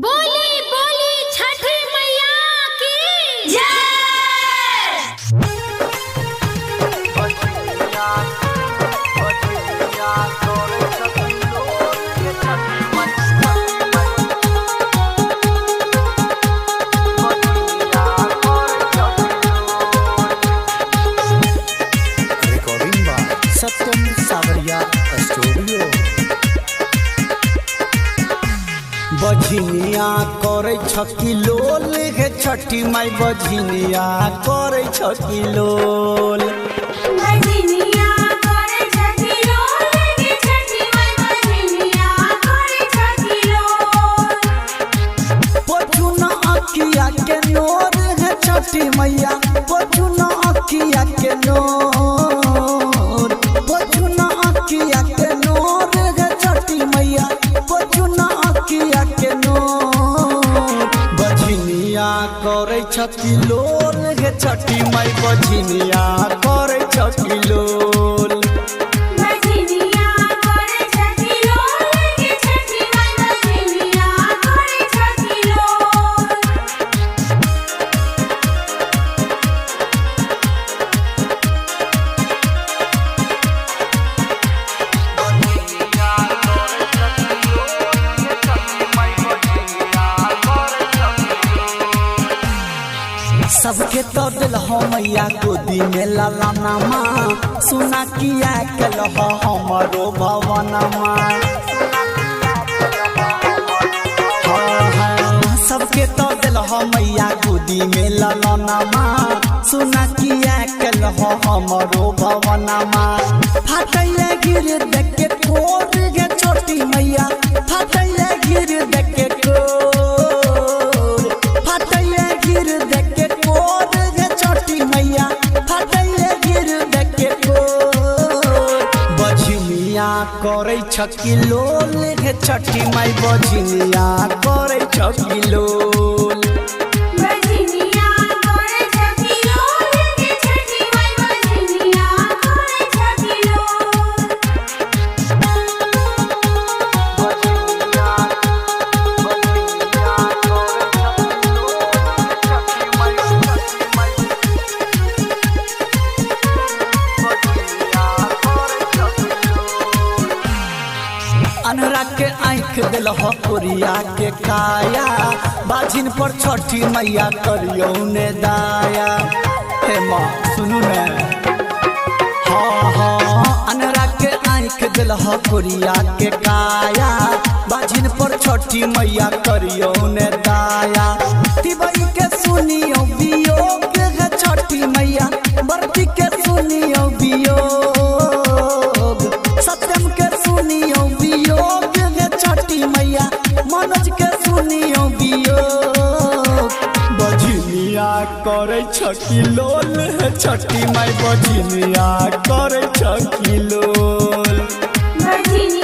बोली बोली छठी मैया की जय। Recording by Satyam Savarya Studio. बझिनिया करे छकी लोल हे छठी माई बझिनिया करे छकी लोल बझिनिया करे छठी लोल हे छठी माई बझिनिया करे छठी लोल। पछुना अखिया के नोर है छठी मैया पछुना अखिया के नोर पछुना अखिया के नोर है छठी मैया पछुना अखिया के नोर बझिनिया करे छकी लोल हे छठी माई बझिनिया करे छकी लोल बझिनिया करे छठी लोल हे छठी माई बझिनिया करे छठी लोल। सबके तो दिल हो मैया गोदी में ललनमा सुना किया कल हो हमारो भवनमा सबके तो दिल हो मैया गोदी में ललनमा सुना किया कल हो हमारो भवनमा फाटैया गिर देख के कोर गे छोटी मैया फाटैया गिर देख के कोर फाटैया गिर देख के कोर गे छोटी मैया फाटैया गिर देख के कोर बझिनिया करे छकी लोल हे छठी माई बझिनिया करे छकी लोल बझिनिया करे छठी लोल हे छठी माई बझिनिया करे छठी लोल। अनरा के आँख दिल हो कोरिया के काया बाझिन पर छठी मैया करियो ने दाया हे माँ सुनू ने हाँ हाँ अनरा के आँख दिल हो कोरिया के काया बाझिन पर छठी मैया करियो ने दाया तिबई के सुनियो वियोग है छठी मैया बरती के सुनियो वियोग सत्यम के सुनियो वियोग है छठी मैया मनोज के सुनियो वियोग बझिनिया करे छकी लोल है छठी माई बझिनिया करे छकी लोल बझिनिया